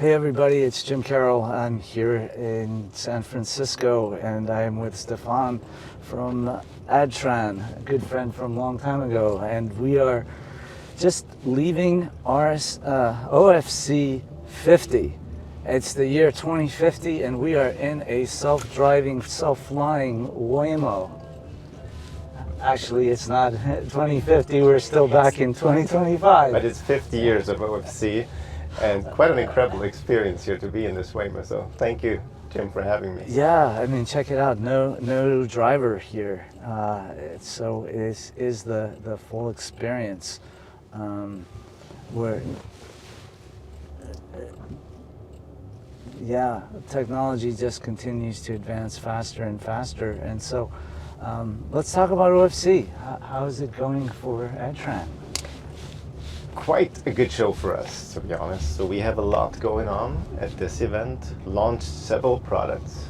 Hey everybody, it's Jim Carroll. I'm here in San Francisco and I am with Stephan from Adtran, a good friend from a long time ago, and we are just leaving our OFC 50. It's the year 2050 and we are in a self-driving, self-flying Waymo. Actually, it's not 2050, we're still back in 2025. But it's 50 years of OFC and quite an incredible experience here to be in this Waymo. So thank you, Jim, for having me. Yeah, I mean, check it out. No driver here. So it is the full experience. Where, yeah, technology just continues to advance faster and faster. And so let's talk about OFC. How is it going for Adtran? Quite a good show for us, to be honest. So we have a lot going on at this event, launched several products,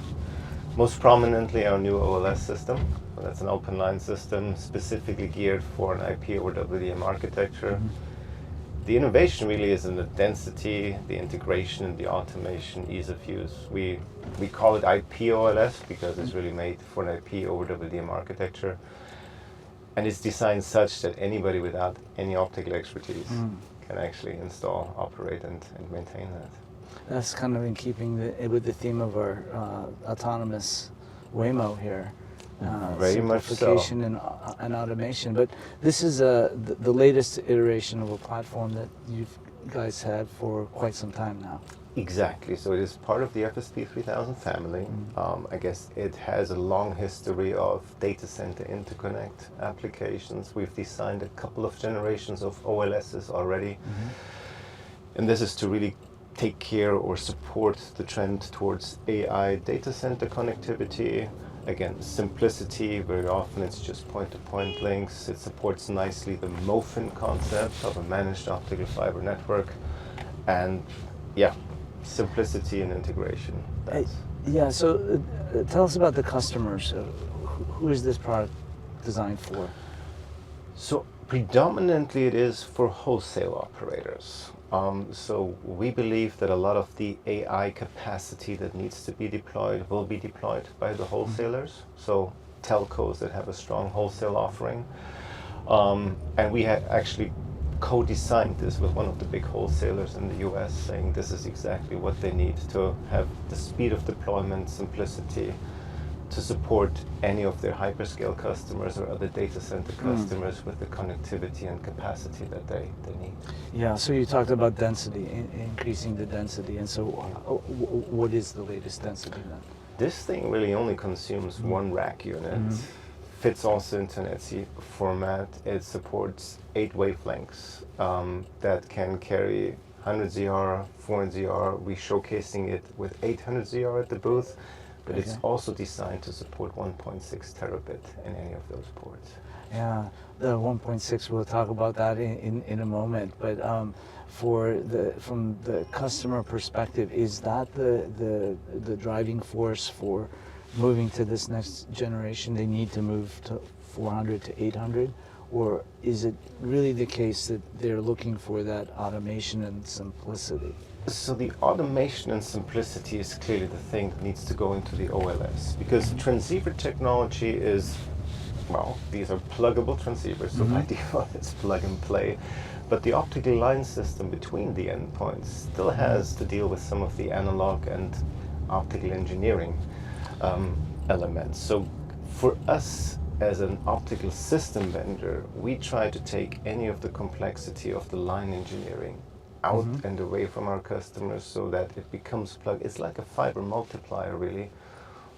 most prominently our new OLS system. So that's an open line system specifically geared for an IP over WDM architecture. Mm-hmm. The innovation really is in the density, the integration, and the automation, ease of use. We call it IP OLS because it's really made for an IP over WDM architecture. And it's designed such that anybody without any optical expertise can actually install, operate, and maintain that. That's kind of in keeping with the theme of our autonomous Waymo here. Very much so. Simplification and automation. But this is the latest iteration of a platform that you guys had for quite some time now. Exactly. So it is part of the FSP 3000 family. I guess it has a long history of data center interconnect applications. We've designed a couple of generations of OLSs already. And this is to really take care or support the trend towards AI data center connectivity. Again, simplicity, very often it's just point-to-point links. It supports nicely the MOFIN concept of a managed optical fiber network. And yeah, simplicity and integration. Yeah, so tell us about the customers. Who is this product designed for? So predominantly it is for wholesale operators. So we believe that a lot of the AI capacity that needs to be deployed will be deployed by the wholesalers. So telcos that have a strong wholesale offering. And we had actually co-designed this with one of the big wholesalers in the US, saying this is exactly what they need to have the speed of deployment, simplicity, to support any of their hyperscale customers or other data center customers with the connectivity and capacity that they need. Yeah, so you talked about density, increasing the density, and so what is the latest density then? This thing really only consumes one rack unit. Fits also into an ETSI format. It supports 8 wavelengths that can carry 100 ZR, 400 ZR. We're showcasing it with 800 ZR at the booth, but it's also designed to support 1.6 terabit in any of those ports. Yeah, the 1.6, we'll talk about that in a moment, but from the customer perspective, is that the driving force for moving to this next generation? They need to move to 400 to 800, or is it really the case that they're looking for that automation and simplicity? So the automation and simplicity is clearly the thing that needs to go into the OLS, because transceiver technology is, well, these are pluggable transceivers, so by default it's plug and play. But the optical line system between the endpoints still has to deal with some of the analog and optical engineering elements. So for us as an optical system vendor, we try to take any of the complexity of the line engineering out and away from our customers so that it becomes plug. It's like a fiber multiplier really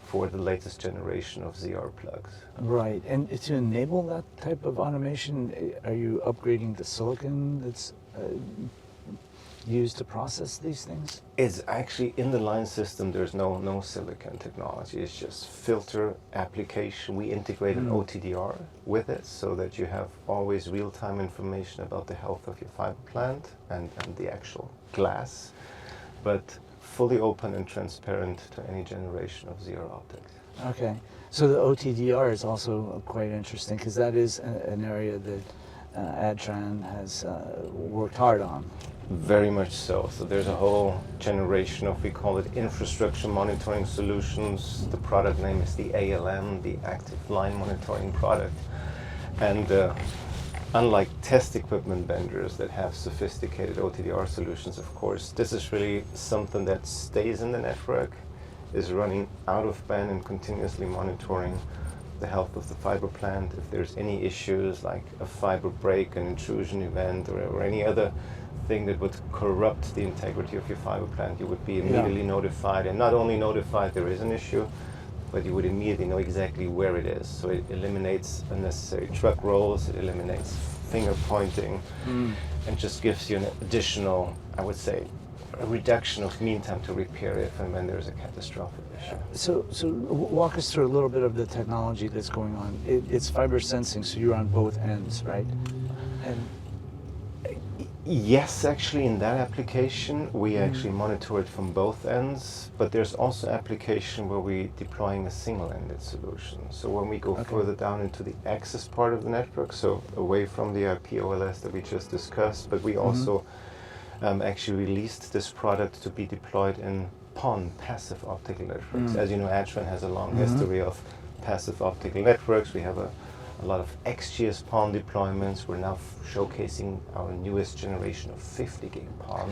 for the latest generation of ZR plugs. Right, and to enable that type of automation, are you upgrading the silicon that's used to process these things? It's actually in the line system, there's no silicon technology. It's just filter application. We integrate an OTDR with it so that you have always real-time information about the health of your fiber plant and the actual glass, but fully open and transparent to any generation of ZR optics. Okay, so the OTDR is also quite interesting because that is an area that Adtran has worked hard on. Very much so. So there's a whole generation of, we call it infrastructure monitoring solutions. The product name is the ALM, the active line monitoring product. And unlike test equipment vendors that have sophisticated OTDR solutions, of course, this is really something that stays in the network, is running out of band and continuously monitoring the health of the fiber plant. If there's any issues like a fiber break, an intrusion event, or any other thing that would corrupt the integrity of your fiber plant, you would be immediately notified, and not only notified there is an issue, but you would immediately know exactly where it is. So it eliminates unnecessary truck rolls, it eliminates finger pointing, and just gives you an additional, I would say, a reduction of mean time to repair if and when there's a catastrophic issue. So walk us through a little bit of the technology that's going on. It's fiber sensing, so you're on both ends, right? And yes, actually, in that application, we actually monitor it from both ends, but there's also application where we're deploying a single-ended solution. So when we go further down into the access part of the network, so away from the IP OLS that we just discussed, but we also actually released this product to be deployed in PON, passive optical networks. As you know, Adtran has a long history of passive optical networks. We have a lot of XGS PON deployments. We're now showcasing our newest generation of 50 gig PON.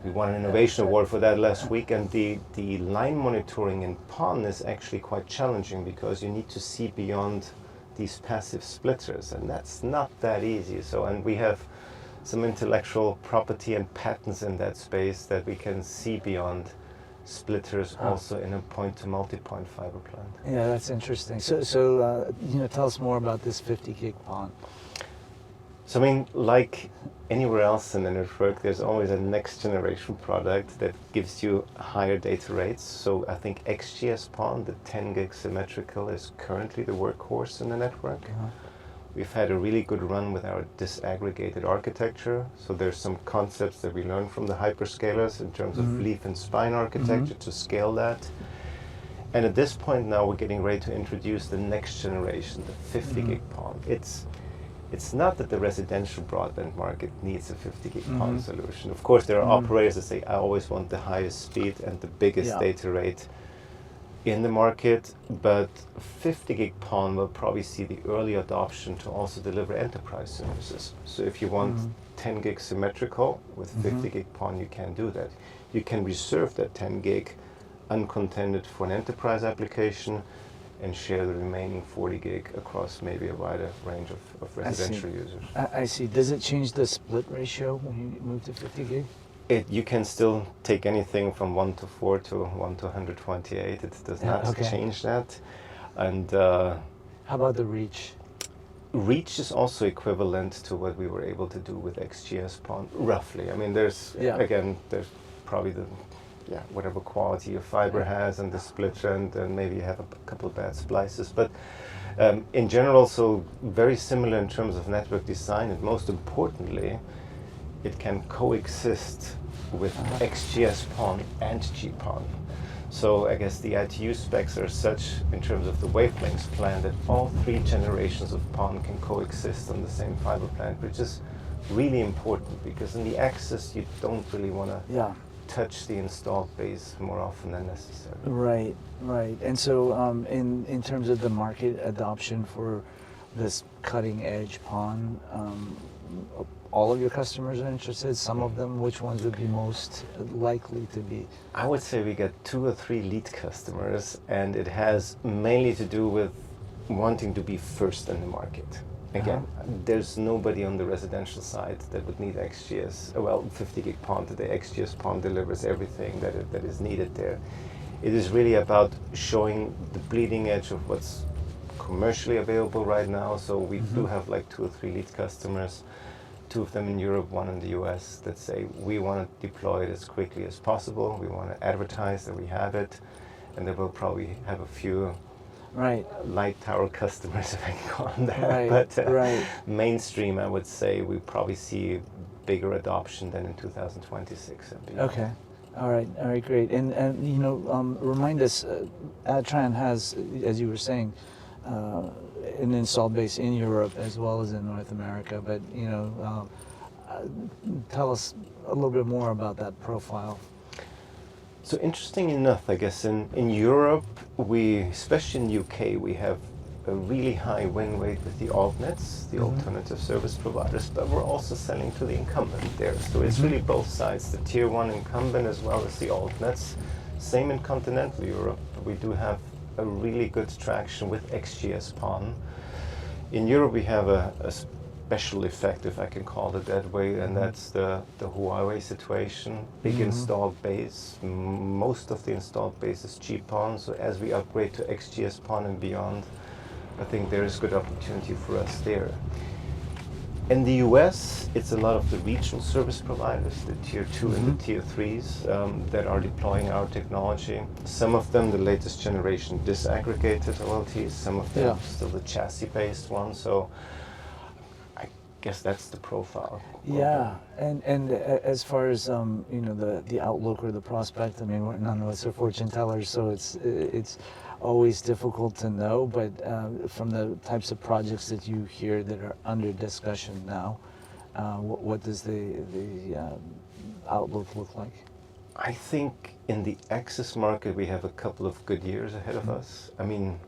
We won an innovation award for that last week, and the line monitoring in PON is actually quite challenging because you need to see beyond these passive splitters, and that's not that easy. So, and we have some intellectual property and patents in that space that we can see beyond splitters also in a point-to-multipoint fiber plant. yeah, that's interesting. So tell us more about this 50 gig PON. So I mean, like anywhere else in the network, there's always a next generation product that gives you higher data rates. So I think XGS PON, the 10 gig symmetrical, is currently the workhorse in the network. We've had a really good run with our disaggregated architecture. So there's some concepts that we learned from the hyperscalers in terms of leaf and spine architecture to scale that. And at this point now, we're getting ready to introduce the next generation, the 50 gig PON. It's not that the residential broadband market needs a 50 gig PON solution. Of course, there are operators that say, I always want the highest speed and the biggest data rate in the market, but 50 gig PON will probably see the early adoption to also deliver enterprise services. So if you want 10 gig symmetrical with 50 gig PON, you can do that. You can reserve that 10 gig uncontended for an enterprise application and share the remaining 40 gig across maybe a wider range of residential users. I see. Does it change the split ratio when you move to 50 gig? You can still take anything from 1:4 to 1:128. It does not change that. And how about the reach? Reach is also equivalent to what we were able to do with XGS PON, roughly. I mean, there's probably the whatever quality your fiber has and the split and maybe you have a couple of bad splices. But in general, so very similar in terms of network design, and most importantly, it can coexist with XGS PON and GPON. So I guess the ITU specs are such in terms of the wavelengths plan that all three generations of PON can coexist on the same fiber plant, which is really important because in the access you don't really want to touch the installed base more often than necessary. Right. And so in terms of the market adoption for this cutting edge PON, all of your customers are interested? Some of them, which ones would be most likely to be? I would say we get 2 or 3 lead customers, and it has mainly to do with wanting to be first in the market. Again, there's nobody on the residential side that would need XGS. Well, 50 gig PON today, XGS PON delivers everything that is needed there. It is really about showing the bleeding edge of what's commercially available right now. So we do have like 2 or 3 lead customers, 2 of them in Europe, 1 in the US, that say we want to deploy it as quickly as possible. We want to advertise that we have it, and then we'll probably have a few light tower customers, if I can call them that. But mainstream, I would say we probably see bigger adoption than in 2026 and beyond. Okay. All right, great. And remind us, Adtran has, as you were saying, an installed base in Europe as well as in North America. But tell us a little bit more about that profile. So interesting enough, I guess in Europe, especially in the UK, we have a really high win rate with the altnets, the alternative service providers, but we're also selling to the incumbent there. So it's really both sides, the tier one incumbent as well as the altnets. Same in continental Europe. We do have a really good traction with XGS-PON. In Europe, we have a special effect, if I can call it that way, and that's the Huawei situation. Big installed base. Most of the installed base is GPON, so as we upgrade to XGS-PON and beyond, I think there is good opportunity for us there. In the US, it's a lot of the regional service providers, the tier 2 and the tier 3s that are deploying our technology. Some of them, the latest generation disaggregated OLTs, some of them still the chassis-based ones. So I guess that's the profile. Yeah, and as far as the outlook or the prospect, I mean, none of us are fortune tellers, so it's always difficult to know. But from the types of projects that you hear that are under discussion now, what does the outlook look like? I think in the access market we have a couple of good years ahead of us. I mean,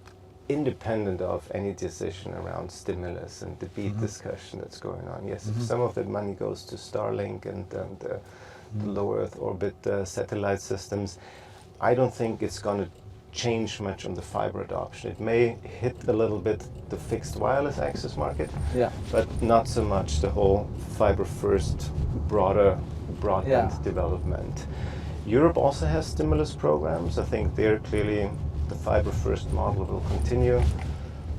independent of any decision around stimulus and the BEAD discussion that's going on. Yes, if some of that money goes to Starlink and the low Earth orbit satellite systems, I don't think it's going to change much on the fiber adoption. It may hit a little bit the fixed wireless access market, but not so much the whole fiber first broader broadband development. Europe also has stimulus programs. I think they're clearly the fiber first model will continue.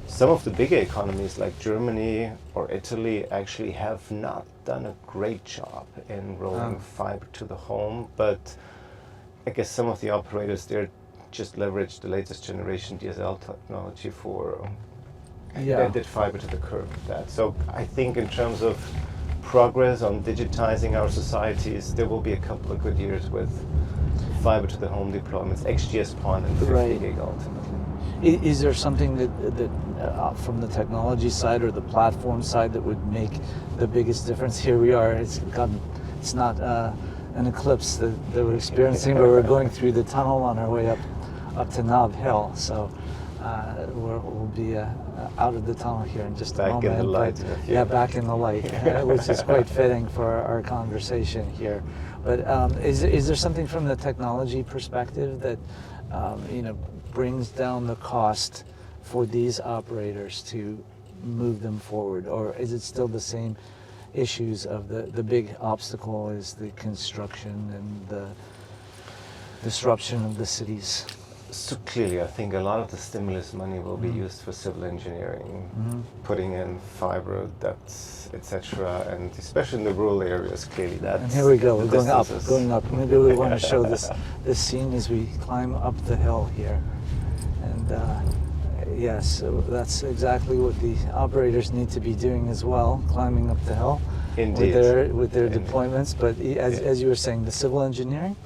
Some of the bigger economies like Germany or Italy actually have not done a great job in rolling fiber to the home, but I guess some of the operators there just leverage the latest generation DSL technology for did fiber to the curb with that. So I think in terms of progress on digitizing our societies, there will be a couple of good years with fiber to the home deployments, XGS-PON and 50 gig ultimately. Is there something that from the technology side or the platform side that would make the biggest difference? Here we are, it's not an eclipse that we're experiencing, but we're going through the tunnel on our way up to Nob Hill, so we'll be out of the tunnel here in just a moment. Back in the light. Back in the light, which is quite fitting for our conversation here. But is there something from the technology perspective that brings down the cost for these operators to move them forward, or is it still the same issues of the big obstacle is the construction and the disruption of the cities? So clearly, I think a lot of the stimulus money will be used for civil engineering, putting in fiber, ducts, etc., and especially in the rural areas. Clearly, that's. And here we go. We're going up. Maybe we want to show this scene as we climb up the hill here, and yes, so that's exactly what the operators need to be doing as well, climbing up the hill. Indeed. With their deployments. But as you were saying, the civil engineering.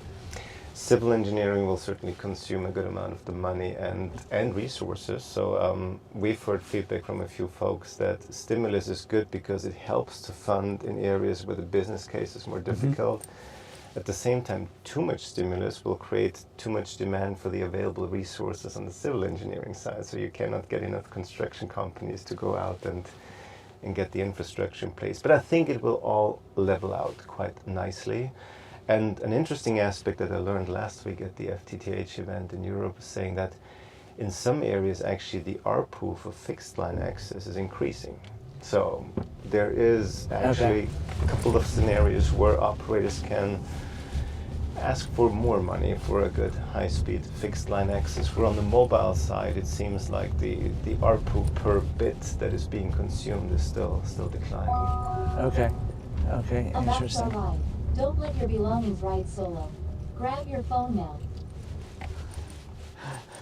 Civil engineering will certainly consume a good amount of the money and resources. So we've heard feedback from a few folks that stimulus is good because it helps to fund in areas where the business case is more difficult. At the same time, too much stimulus will create too much demand for the available resources on the civil engineering side. So you cannot get enough construction companies to go out and get the infrastructure in place. But I think it will all level out quite nicely. And an interesting aspect that I learned last week at the FTTH event in Europe is saying that in some areas actually the ARPU for fixed line access is increasing. So there is actually a couple of scenarios where operators can ask for more money for a good high-speed fixed line access, where on the mobile side it seems like the ARPU per bit that is being consumed is still declining. Okay, interesting. Don't let your belongings ride solo. Grab your phone now.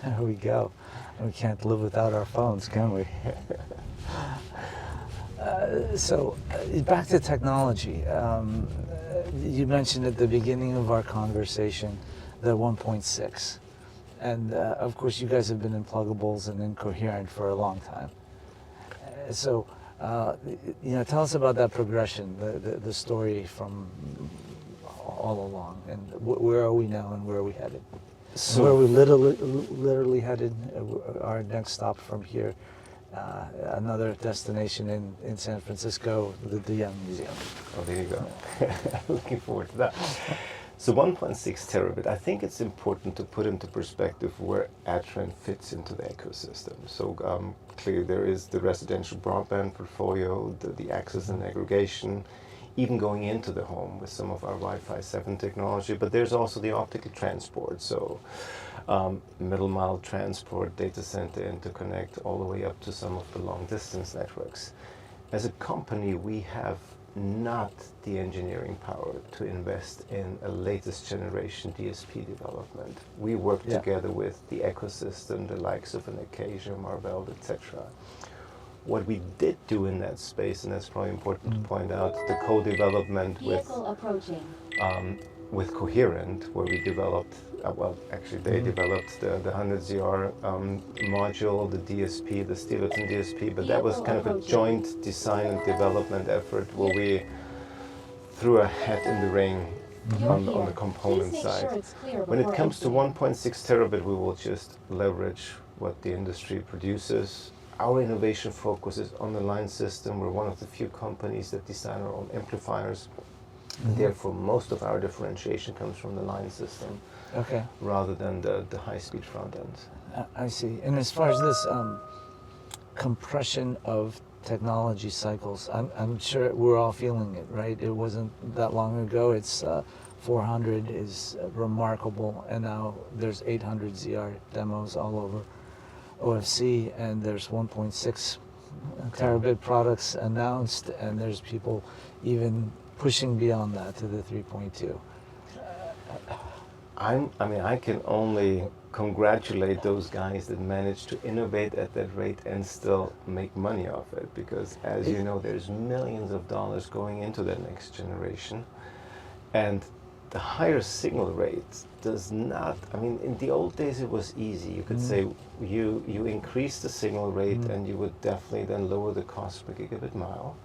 There we go. We can't live without our phones, can we? So back to technology. You mentioned at the beginning of our conversation the 1.6. And of course you guys have been in pluggables and incoherent for a long time. So Tell us about that progression, the story from all along, and where are we now and where are we headed? So where are we literally headed? Our next stop from here, another destination in San Francisco, the DM Museum. Oh, there you go. Looking forward to that. So 1.6 terabit, I think it's important to put into perspective where Adtran fits into the ecosystem. So clearly there is the residential broadband portfolio, the access and aggregation, even going into the home with some of our Wi-Fi 7 technology, but there's also the optical transport. So middle mile transport, data center interconnect, all the way up to some of the long distance networks. As a company, we have not the engineering power to invest in a latest generation DSP development. We work together with the ecosystem, the likes of an Acacia, Marvell, etc. What we did do in that space, and that's probably important to point out, the co-development with Coherent, where we developed, they developed the 100ZR module, the DSP, the Stephan DSP, but that was kind of a joint design and development effort where we threw a hat in the ring on the component side. When it comes to 1.6 terabit, we will just leverage what the industry produces. Our innovation focus is on the line system. We're one of the few companies that design our own amplifiers. Therefore, most of our differentiation comes from the line system, rather than the high-speed front end. I see. And as far as this compression of technology cycles, I'm sure we're all feeling it, right? It wasn't that long ago. It's 400 is remarkable, and now there's 800 ZR demos all over OFC, and there's 1.6 terabit products announced, and there's people even pushing beyond that to the 3.2. I can only congratulate those guys that managed to innovate at that rate and still make money off it, because as you know, there's millions of dollars going into that next generation, and the higher signal rate does not, in the old days it was easy. You could say you increase the signal rate and you would definitely then lower the cost per gigabit mile.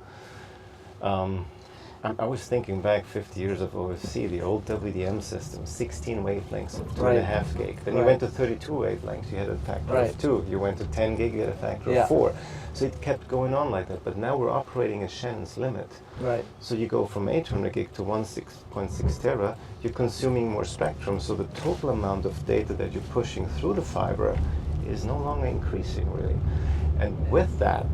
I was thinking back 50 years of OFC, the old WDM system, 16 wavelengths of 2.5 gig. Then you went to 32 wavelengths, you had a factor of 2. You went to 10 gig, you had a factor of 4. So it kept going on like that. But now we're operating at Shannon's limit. Right. So you go from 800 gig to 1.6 tera, you're consuming more spectrum. So the total amount of data that you're pushing through the fiber is no longer increasing, really. And with that,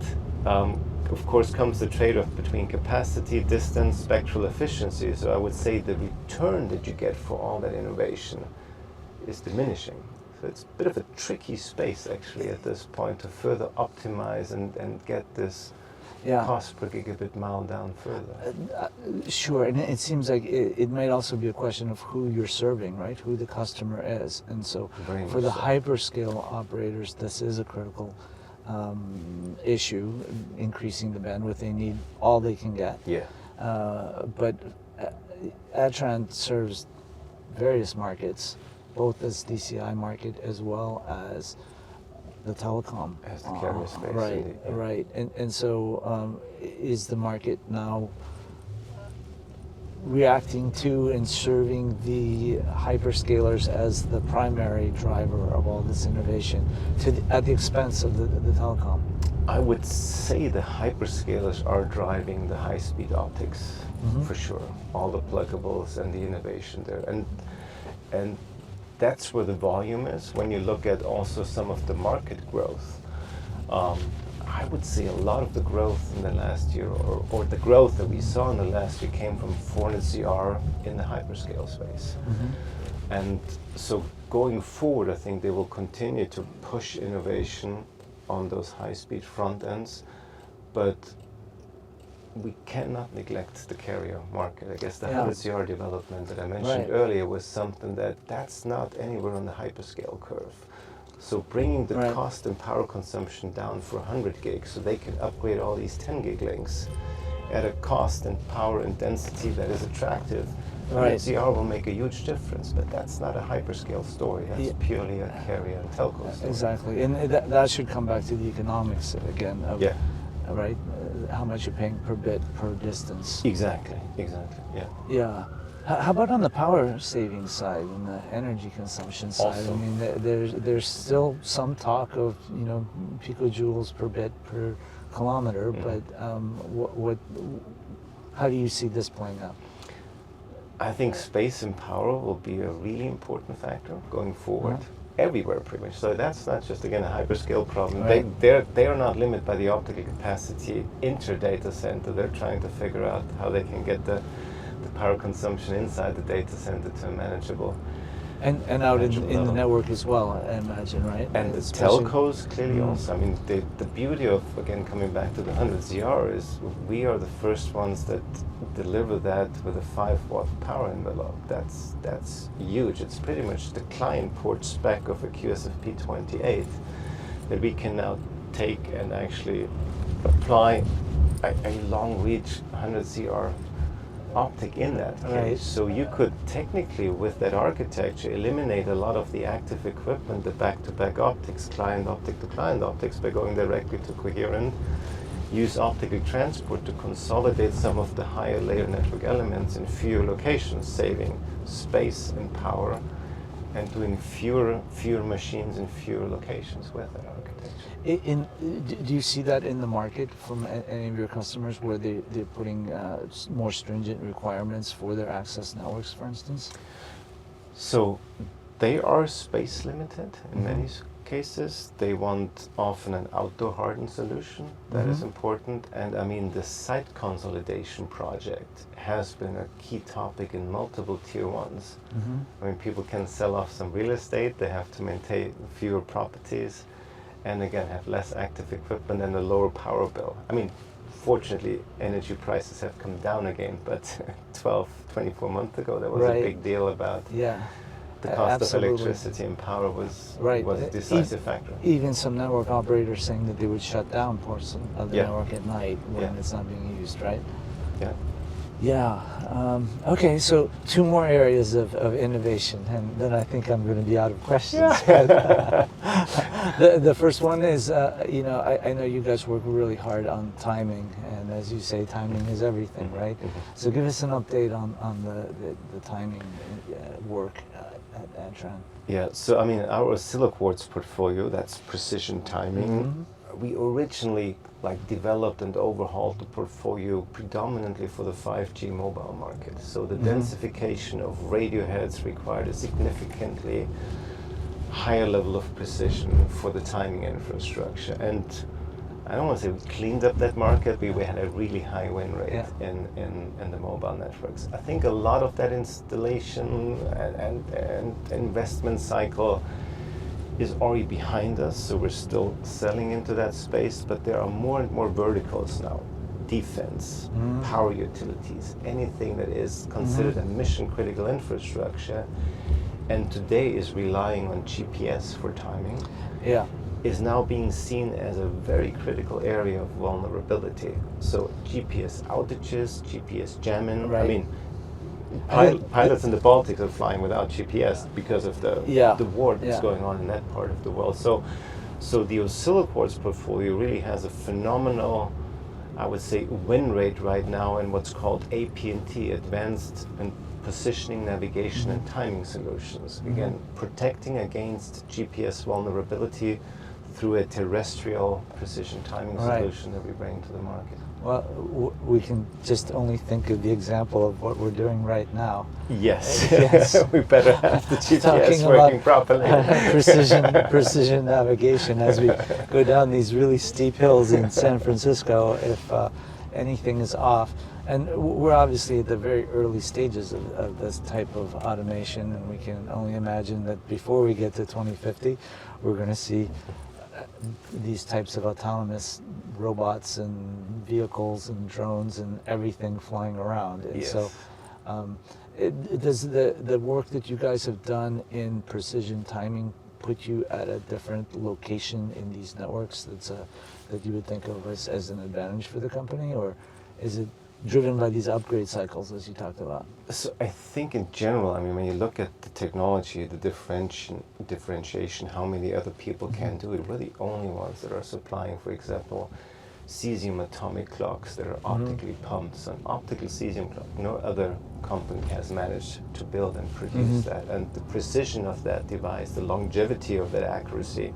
of course, comes the trade-off between capacity, distance, spectral efficiency. So I would say the return that you get for all that innovation is diminishing. So it's a bit of a tricky space, actually, at this point, to further optimize and get this cost per gigabit mile down further. Sure, and it seems like it might also be a question of who you're serving, right? Who the customer is. And so for the hyperscale operators, this is a critical issue, increasing the bandwidth. They need all they can get. But Adtran serves various markets, both as DCI market as well as the telecom. As the carrier space. Right, right. And so is the market now reacting to and serving the hyperscalers as the primary driver of all this innovation at the expense of the telecom? I would say the hyperscalers are driving the high-speed optics for sure. All the pluggables and the innovation there, and that's where the volume is. When you look at also some of the market growth, I would say a lot of the growth in the last year, or the growth that we saw in the last year, came from 400ZR in the hyperscale space. And so going forward, I think they will continue to push innovation on those high-speed front ends, but we cannot neglect the carrier market. I guess the 100ZR development that I mentioned earlier was something that's not anywhere on the hyperscale curve. So bringing the cost and power consumption down for 100 gigs so they can upgrade all these 10 gig links at a cost and power and density that is attractive, 100ZR will make a huge difference, but that's not a hyperscale story. That's purely a carrier and telco story. Exactly, and that should come back to the economics again. Right? how much you're paying per bit per distance. Exactly, yeah. Yeah. How about on the power saving side and the energy consumption side? Also. I mean, there's still some talk of picojoules per bit per kilometer, but how do you see this playing out? I think space and power will be a really important factor going forward. Everywhere pretty much. So that's not just again a hyperscale problem. Right. They are not limited by the optical capacity inter data center. They're trying to figure out how they can get the power consumption inside the data center to a manageable and out in the level. network as well, I imagine, right? And the Especially- telcos clearly also. I mean, the beauty of, again, coming back to the 100ZR is we are the first ones that deliver that with a 5-watt power envelope. That's huge. It's pretty much the client port spec of a QSFP28 that we can now take and actually apply a long reach 100ZR optic in that case. Right. So you could technically, with that architecture, eliminate a lot of the active equipment, the back-to-back optics, client optic to client optics, by going directly to coherent, use optical transport to consolidate some of the higher layer network elements in fewer locations, saving space and power, and doing fewer machines in fewer locations with that architecture. Do you see that in the market from any of your customers where they're putting more stringent requirements for their access networks, for instance? So they are space limited in many cases. They want often an outdoor hardened solution. That is important. And I mean, the site consolidation project has been a key topic in multiple tier ones. I mean, people can sell off some real estate. They have to maintain fewer properties, and again have less active equipment and a lower power bill. I mean, fortunately, energy prices have come down again, but 12, 24 months ago, there was a big deal about the cost of electricity and power was a decisive factor. Even some network operators saying that they would shut down portions of the network at night when it's not being used, right? Yeah. Yeah. Okay, so 2 more areas of innovation, and then I think I'm going to be out of questions. The first one is, I know you guys work really hard on timing, and as you say, timing is everything, right? So give us an update on the timing work at Adtran. Yeah, so I mean, our Oscilloquartz portfolio, that's precision timing. We originally developed and overhauled the portfolio predominantly for the 5G mobile market. So the densification of radio heads required a significantly higher level of precision for the timing infrastructure. And I don't want to say we cleaned up that market, we had a really high win rate in the mobile networks. I think a lot of that installation and investment cycle is already behind us, so we're still selling into that space, but there are more and more verticals now. Defense, power utilities, anything that is considered a mission critical infrastructure, and today is relying on GPS for timing, is now being seen as a very critical area of vulnerability. So GPS outages, GPS jamming, I mean, pilots in the Baltics are flying without GPS because of the war that's going on in that part of the world. So the Oscilloquartz portfolio really has a phenomenal, I would say, win rate right now in what's called APNT, Advanced and Positioning, Navigation and Timing Solutions. Again, protecting against GPS vulnerability through a terrestrial precision timing solution that we bring to the market. Well, we can just only think of the example of what we're doing right now. Yes. We better have the GPS Talking working about properly. precision navigation as we go down these really steep hills in San Francisco if anything is off. And we're obviously at the very early stages of this type of automation, and we can only imagine that before we get to 2050, we're going to see these types of autonomous robots and vehicles and drones and everything flying around. And so does the work that you guys have done in precision timing put you at a different location in these networks that you would think of as an advantage for the company, or is it driven by these upgrade cycles as you talked about? So I think in general, I mean, when you look at the technology, the differentiation, how many other people can do it, we're the only ones that are supplying, for example, cesium atomic clocks that are optically pumped. So an optical cesium clock, no other company has managed to build and produce that. And the precision of that device, the longevity of that accuracy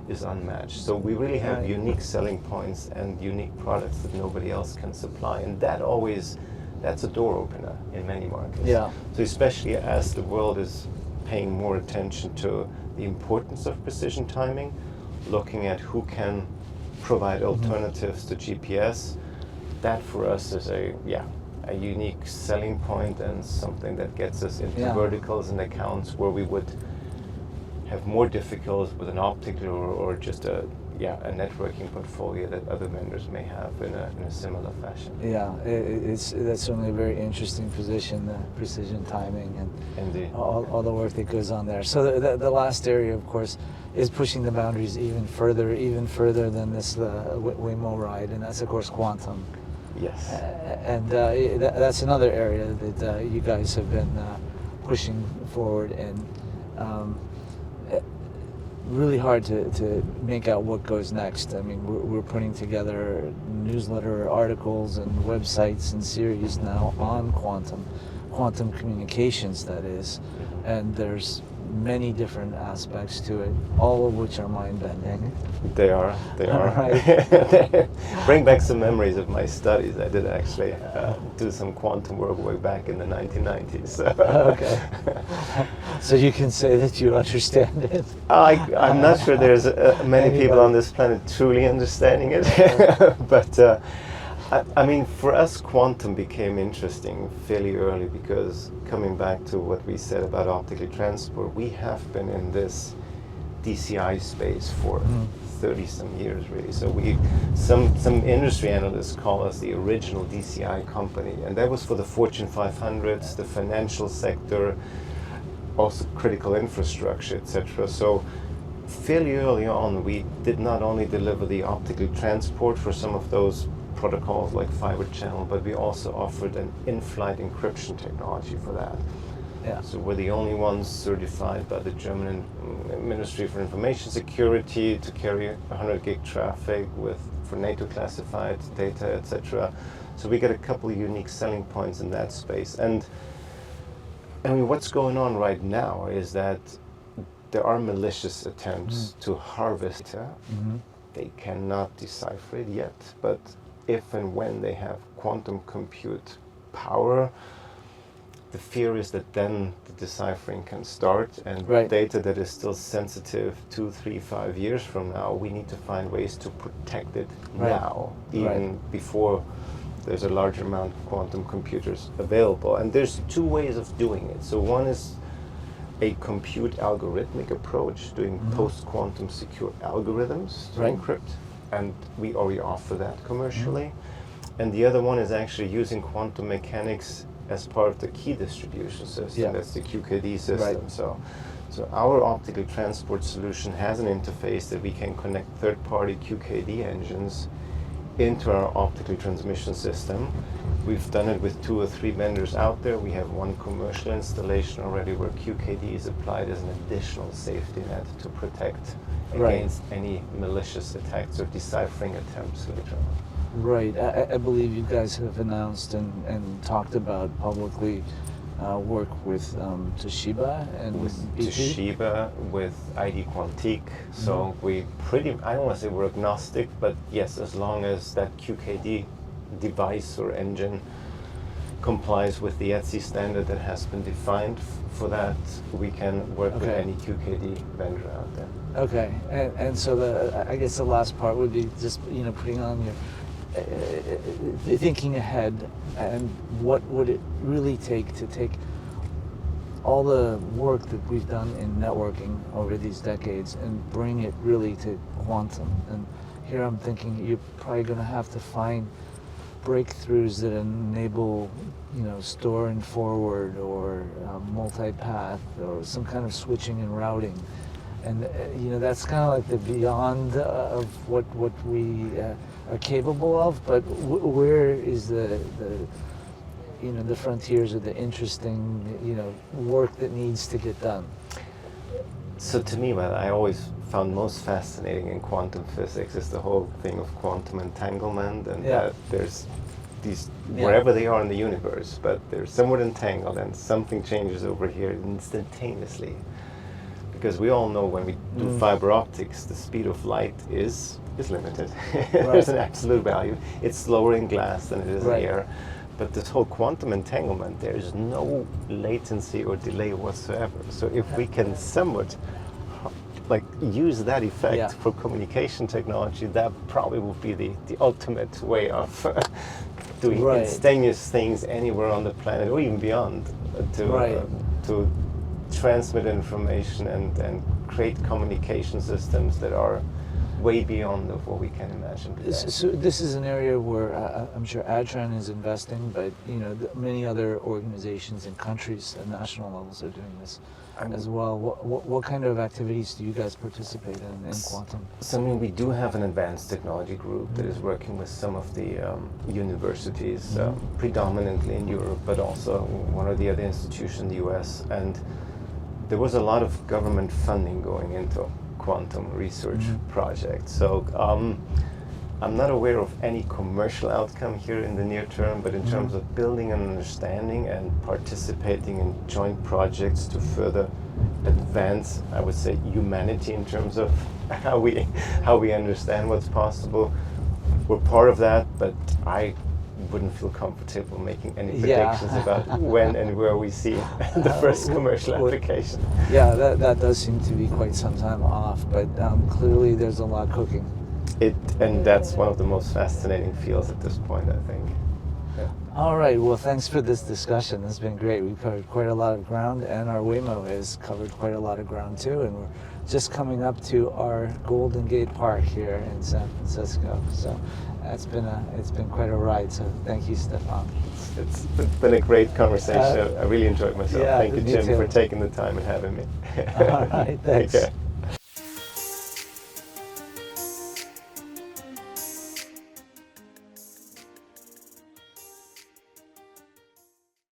is unmatched. So we really have unique selling points and unique products that nobody else can supply. And that's a door opener in many markets. Yeah. So especially as the world is paying more attention to the importance of precision timing, looking at who can provide alternatives to GPS, that for us is a unique selling point and something that gets us into verticals and accounts where we would have more difficulties with an optical or just a networking portfolio that other vendors may have in a similar fashion. Yeah, that's certainly a very interesting position, the precision timing and all the work that goes on there. So the last area, of course, is pushing the boundaries even further than this Waymo ride, and that's of course quantum. Yes. And that's another area that you guys have been pushing forward, and really hard to make out what goes next. I mean, we're putting together newsletter articles and websites and series now on quantum communications, that is, and there's many different aspects to it, all of which are mind-bending. They are. Right. Bring back some memories of my studies. I did actually do some quantum work way back in the 1990s. Okay. So you can say that you understand it. I'm not sure there's many people on this planet truly understanding it, but I mean, for us, quantum became interesting fairly early because coming back to what we said about optical transport, we have been in this DCI space for 30-some years, really. So some industry analysts call us the original DCI company, and that was for the Fortune 500s, the financial sector, also critical infrastructure, etc. So fairly early on, we did not only deliver the optical transport for some of those protocols like fiber channel, but we also offered an in-flight encryption technology for that. Yeah. So we're the only ones certified by the German Ministry for Information Security to carry 100 gig traffic for NATO classified data, etc. So we get a couple of unique selling points in that space. And I mean, what's going on right now is that there are malicious attempts to harvest data. They cannot decipher it yet, but if and when they have quantum compute power, the fear is that then the deciphering can start, and data that is still sensitive 2, 3, 5 years from now, we need to find ways to protect it now, even before there's a large amount of quantum computers available. And there's two ways of doing it. So one is a compute algorithmic approach, doing post-quantum secure algorithms to encrypt, and we already offer that commercially. And the other one is actually using quantum mechanics as part of the key distribution system. That's the QKD system. So our optical transport solution has an interface that we can connect third-party QKD engines into our optical transmission system. We've done it with 2 or 3 vendors out there. We have one commercial installation already where QKD is applied as an additional safety net to protect against any malicious attacks or deciphering attempts later on. Right. I believe you guys have announced and talked about publicly work with Toshiba and with BP? Toshiba, with ID Quantique. So we I don't want to say we're agnostic, but yes, as long as that QKD device or engine complies with the ETSI standard that has been defined for that, we can work with any QKD vendor out there. Okay, and so I guess the last part would be just putting on your thinking ahead, and what would it really take to take all the work that we've done in networking over these decades and bring it really to quantum. And here I'm thinking you're probably going to have to find breakthroughs that enable store and forward or multipath or some kind of switching and routing. And that's kind of like the beyond of what we are capable of, but where is the frontiers of the interesting work that needs to get done? So to me, what I always found most fascinating in quantum physics is the whole thing of quantum entanglement, and that there's these, wherever they are in the universe, but they're somewhat entangled and something changes over here instantaneously. Because we all know when we do fiber optics, the speed of light is limited. There's an absolute value. It's slower in glass than it is in air. But this whole quantum entanglement, there is no latency or delay whatsoever. So if we can somewhat like use that effect for communication technology, that probably would be the ultimate way of doing instantaneous things anywhere on the planet or even beyond to transmit information and create communication systems that are way beyond of what we can imagine today. So this is an area where I'm sure Adtran is investing, but many other organizations and countries at national levels are doing this as well. What kind of activities do you guys participate in quantum? So I mean, we do have an advanced technology group that is working with some of the universities, predominantly in Europe, but also one or the other institution in the US. And there was a lot of government funding going into quantum research projects. So I'm not aware of any commercial outcome here in the near term, but in terms of building an understanding and participating in joint projects to further advance, I would say, humanity in terms of how we understand what's possible, we're part of that, but I wouldn't feel comfortable making any predictions about when and where we see the first commercial application. Yeah, that does seem to be quite some time off, but clearly there's a lot cooking. And that's one of the most fascinating fields at this point, I think. Yeah. All right, well, thanks for this discussion. It's been great. We've covered quite a lot of ground, and our Waymo has covered quite a lot of ground too, and we're just coming up to our Golden Gate Park here in San Francisco. So it's been quite a ride, so thank you, Stephan. It's been a great conversation. I really enjoyed myself. Yeah, thank you, Jim, for taking the time and having me. All right, thanks. Take care.